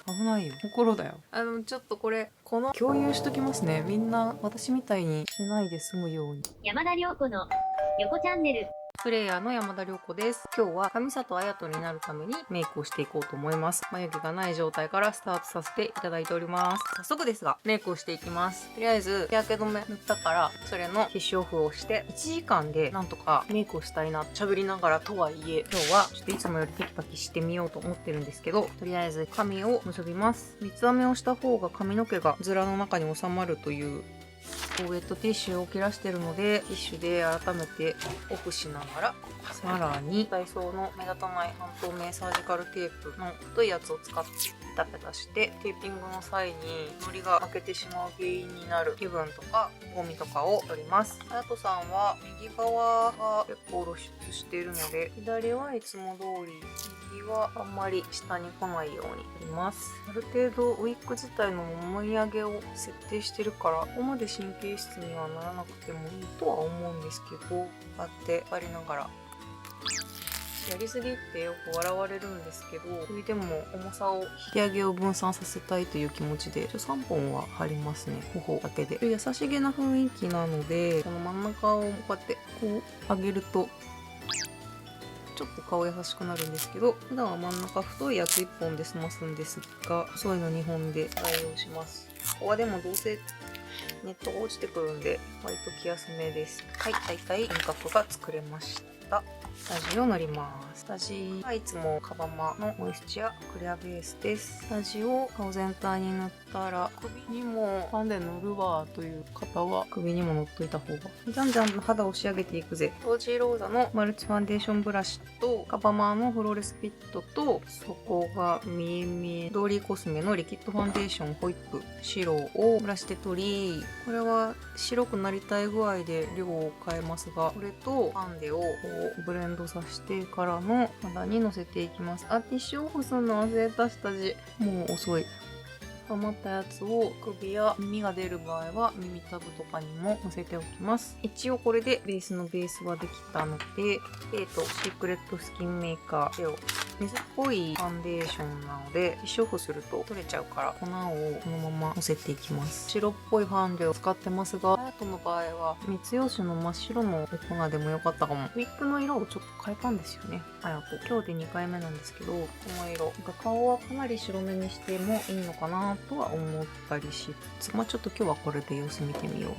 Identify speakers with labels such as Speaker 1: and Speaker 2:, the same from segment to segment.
Speaker 1: 危ないよ、心だよ。ちょっとこれ共有しときますね。みんな私みたいにしないで済むように。
Speaker 2: 山田涼子の横チャンネル。
Speaker 1: プレイヤーの山田涼子です。今日は上里彩人になるためにメイクをしていこうと思います。眉毛がない状態からスタートさせていただいております。早速ですが、メイクをしていきます。とりあえず、日焼け止め塗ったから、それの化粧布をして、1時間でなんとかメイクをしたいな、喋りながらとはいえ、今日はちょっといつもよりテキパキしてみようと思ってるんですけど、とりあえず髪を結びます。三つ編みをした方が髪の毛がズラの中に収まるという、ウェットティッシュを切らしてるので、ティッシュで改めてオフしながら、さらにダイソーの目立たない半透明サージカルテープの太いやつを使ってペタペタして、テーピングの際に糊が負けてしまう原因になる油分とかゴミとかを取ります。あやとさんは右側が結構露出しているので、左はいつも通り、右はあんまり下に来ないように取ります。ある程度ウィッグ自体のもみあげを設定してるから、ここまで神経質にはならなくてもいいとは思うんですけど、こうやってやりながら、やりすぎってよく笑われるんですけど、それでも重さを引き上げを分散させたいという気持ちで3本は貼りますね、頬だけで。優しげな雰囲気なので、この真ん中をこうやってこう上げるとちょっと顔優しくなるんですけど、普段は真ん中太いやつ1本で済ますんですが、細いの2本で代用します。ここはでもどうせネットが落ちてくるんで割と気休めです。はい、大体輪郭が作れました。下地を塗ります。下地はいつもカバマのモイスチュアクレアベースです。下地を顔全体に塗ったら、首にもファンで塗るわという方は首にも塗っといた方が。じゃんじゃん肌を仕上げていくぜ。ロージーローザのマルチファンデーションブラシとカバマのフローレスピットと、そこが見え見えドーリーコスメのリキッドファンデーションホイップ白をブラシで取り、これは白くなりたい具合で量を変えますが、これとファンデをこうブレンドさせてからの肌にのせていきます。あ、ティッシュオフするの忘れた。下地もう遅い。余ったやつを首や耳が出る場合は耳たぶとかにものせておきます。一応これでベースのベースはできたので、シークレットスキンメーカーを水っぽいファンデーションなので、ティッシュオフすると取れちゃうから粉をこのままのせていきます。白っぽいファンデを使ってますが、ハヤトの場合は密用紙の真っ白の粉でもよかったかも。ウィッグの色をちょっと変えたんですよね、ハヤト。今日で2回目なんですけど、この色顔はかなり白目にしてもいいのかなとは思ったりしつつ、ちょっと今日はこれで様子見てみよう。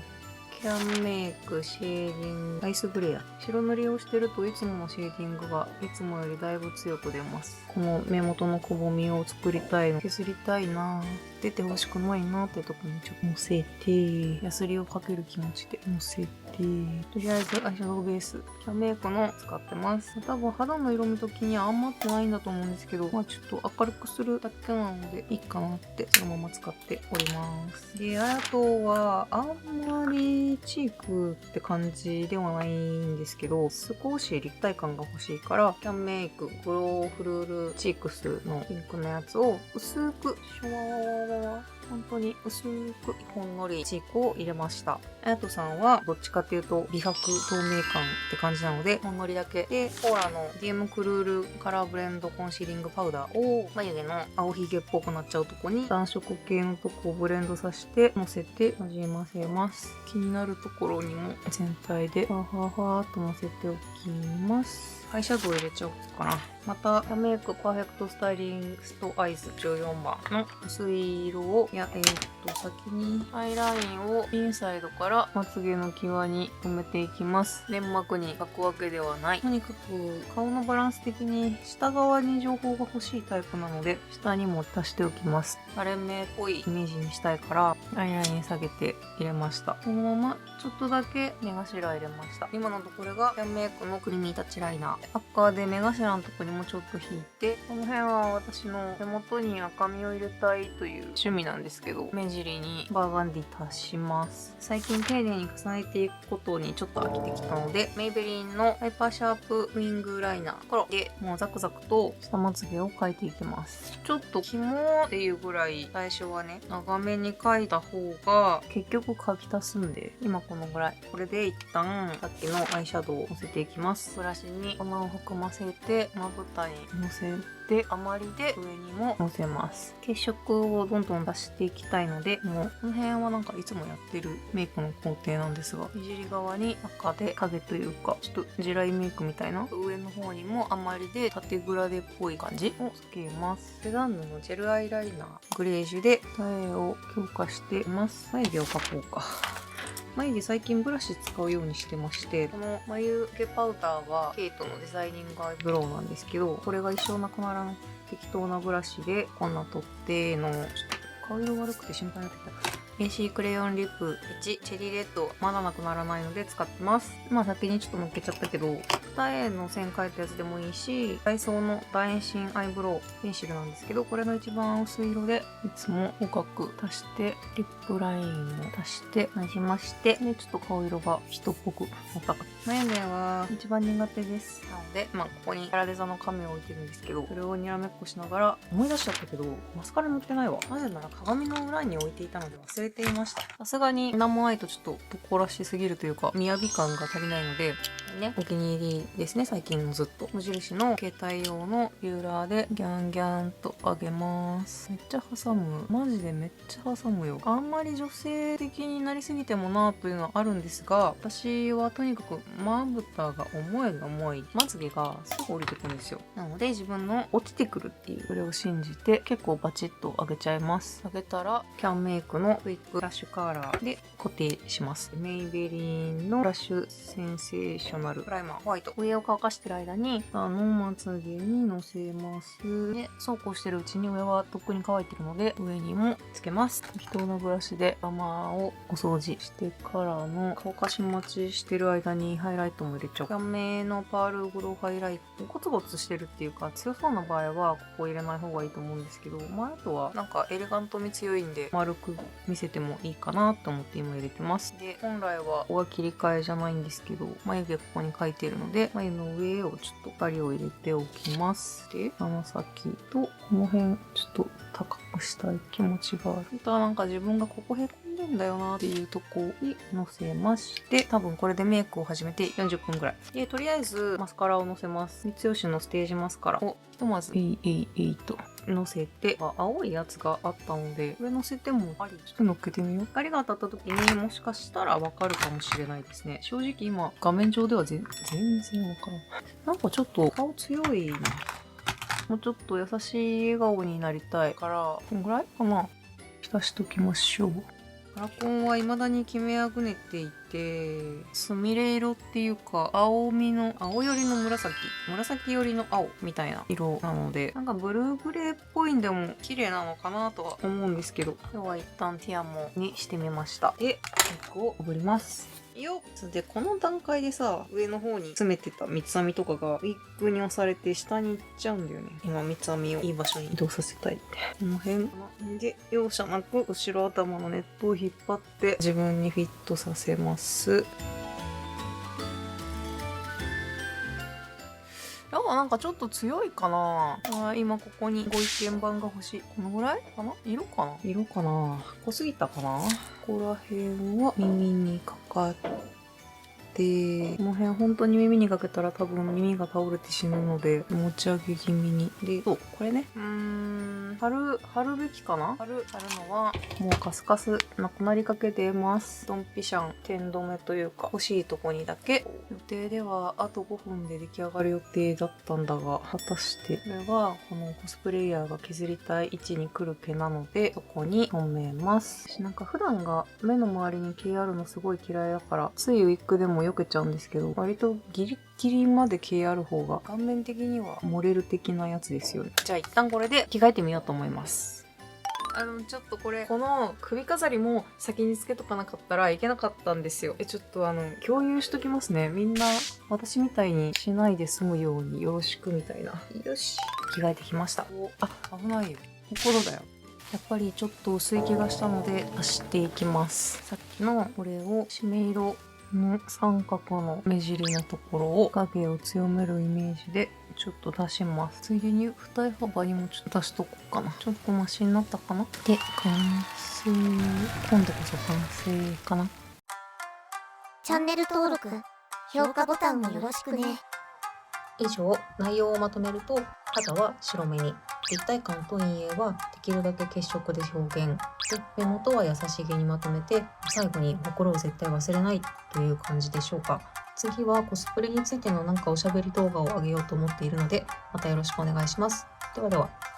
Speaker 1: キャンメイク、シェーディング、アイスグレア。白塗りをしてるといつものシェーディングがいつもよりだいぶ強く出ます。この目元のくぼみを作りたいの、削りたいな、出てほしくないなってとこにちょっとのせて、ヤスリをかける気持ちでのせて、とりあえずアイシャドウベース、キャンメイクの使ってます。多分肌の色味ときにあんまってないんだと思うんですけど、ちょっと明るくするだけなのでいいかなってそのまま使っております。で、あとはあんまりチークって感じではないんですけど、少し立体感が欲しいから、キャンメイクグローフルールチークスのピンクのやつを薄くシュワー、本当に薄くほんのりチークを入れました。あやとさんはどっちかっていうと美白透明感って感じなので、ほんのりだけで、コーラの DM クルールカラーブレンドコンシーリングパウダーを眉毛の青ひげっぽくなっちゃうとこに暖色系のとこをブレンドさせてのせてなじませます。気になるところにも全体でファファファーっとのせておきます。アイシャドウ入れちゃおうかな。また、キャンメイクパーフェクトスタイリングストアイズ14番の薄い色を、先にアイラインをインサイドからまつげの際に止めていきます。粘膜に描くわけではない。とにかく顔のバランス的に下側に情報が欲しいタイプなので、下にも足しておきます。垂れ目っぽいイメージにしたいから、アイライン下げて入れました。このままちょっとだけ目頭入れました。今のところがキャンメイクのクリーミータッチライナー。赤で目頭のところにもちょっと引いて、この辺は私の手元に赤みを入れたいという趣味なんですけど、目尻にバーガンディ足します。最近丁寧に重ねていくことにちょっと飽きてきたので、メイベリンのハイパーシャープウィングライナーからでもうザクザクと下まつげを描いていきます。ちょっと肝っていうぐらい最初はね、長めに描いた方が結局描き足すんで、今このぐらい。これで一旦さっきのアイシャドウをのせていきます。ブラシにこのを含ませてまぶたにのせて、余りで上にものせます。血色をどんどん出していきたいので、もうこの辺はなんかいつもやってるメイクの工程なんですが、いじり側に赤で影というかちょっと地雷メイクみたいな、上の方にも余りで縦グラデっぽい感じをつけます。セザンヌのジェルアイライナーグレージュで二重を強化しています。眉毛を描こうか。眉毛最近ブラシ使うようにしてまして、この眉毛パウダーはケイトのデザイニングアイブロウなんですけど、これが一生なくならない適当なブラシでこんな取っての、ちょっと顔色悪くて心配になってきた。AC クレヨンリップ1チェリーレッド、まだなくならないので使ってます。まあ先にちょっと乗っけちゃったけど、二重の線描いたやつでもいいし、ダイソーの楕円神アイブロウペンシルなんですけど、これの一番薄い色でいつも深く足して、リップラインも足してなじまして、でちょっと顔色が人っぽくなったか。眉毛は一番苦手です。なので、ここにキャラデザの紙を置いてるんですけど、それをにらめっこしながら思い出しちゃったけど、マスカラ塗ってないわ。なぜなら鏡の裏に置いていたので忘れていました。さすがになんもないとちょっととこらしすぎるというか、雅感が足りないので、お気に入りですね、最近のずっと。無印の携帯用のビューラーでギャンギャンと上げます。めっちゃ挟む。マジでめっちゃ挟むよ。あんまり女性的になりすぎてもなというのはあるんですが、私はとにかくまぶたが重いまつげがすぐ降りてくるんですよ。なので自分の落ちてくるっていう、それを信じて結構バチッと上げちゃいます。上げたらキャンメイクのクイックラッシュカーラーで固定します。メイベリーのラッシュセンセーショナルプライマーホワイト、上を乾かしてる間に下のまつげにのせます。でそうこうしてるうちに上はとっくに乾いてるので上にもつけます。適当なブラシで頭をお掃除してからの乾かし待ちしてる間にハイライトも入れちゃう。キャンメイのパールグローハイライト、ゴツゴツしてるっていうか強そうな場合はここ入れない方がいいと思うんですけど、あとはなんかエレガント味強いんで丸く見せてもいいかなと思って今入れてます。で本来はここは切り替えじゃないんですけど、眉毛ここに描いてるので眉の上をちょっと光を入れておきます。で鼻先とこの辺ちょっと高くしたい気持ちがある。あとはなんか自分がここへこんでんだよなっていうとこにのせまして、多分これでメイクを始めて40分ぐらいで、とりあえずマスカラをのせます。三吉のステージマスカラをひとまずとのせて、青いやつがあったのでこれのせてもあり、ちょっとのっけてみよう。光が当たった時にもしかしたらわかるかもしれないですね。正直今画面上では全然わからん。なんかちょっと顔強いな。もうちょっと優しい笑顔になりたいから、こんぐらいかな。浸しときましょう。カラコンは未だにキメあぐねていて、スミレ色っていうか青寄りの紫寄りの青みたいな色なので、なんかブルーグレーっぽいんでも綺麗なのかなとは思うんですけど、今日は一旦ティアモにしてみました。でメイクをかぶります。よっ。でこの段階でさ、上の方に詰めてた三つ編みとかがウィッグに押されて下に行っちゃうんだよね。今三つ編みをいい場所に移動させたいって、この辺かな。で容赦なく後ろ頭のネットを引っ張って自分にフィットさせます。なんかちょっと強いかな。今ここにご意見番が欲しい。このぐらいかな。色かな濃すぎたかな。ここら辺は耳にかかって、この辺本当に耳にかけたら多分耳が倒れて死ぬので持ち上げ気味に。でこれね、貼るべきかな。貼るのはもうカスカスなくなりかけてます。ドンピシャン点止めというか、欲しいとこにだけ。予定ではあと5分で出来上がる予定だったんだが、果たしてこれはこのコスプレイヤーが削りたい位置に来る毛なのでそこに止めます。なんか普段が目の周りに毛あるのすごい嫌いだから、ついウィッグでも避けちゃうんですけど、割とギリギリまで毛ある方が顔面的にはモデル的なやつですよね。じゃあ一旦これで着替えてみようと思います。ちょっとこの首飾りも先につけとかなかったらいけなかったんですよ。ちょっと共有しときますね。みんな私みたいにしないで済むようによろしくみたいな。よし、着替えてきました。危ないよ。心だよ。やっぱりちょっと薄い気がしたので足していきます。さっきのこれを締め色の三角の目尻のところを影を強めるイメージでちょっと出します。ついでに二重幅にもちょっと出しとこうかな。ちょっとマシになったかな。で完成。今度こそ完成かな。
Speaker 3: チャンネル登録、評価ボタンもよろしくね。
Speaker 1: 以上、内容をまとめると、肌は白目に、立体感と陰影はできるだけ血色で表現。で、目元は優しげにまとめて、最後に心を絶対忘れないという感じでしょうか。次はコスプレについてのおしゃべり動画を上げようと思っているので、またよろしくお願いします。ではでは。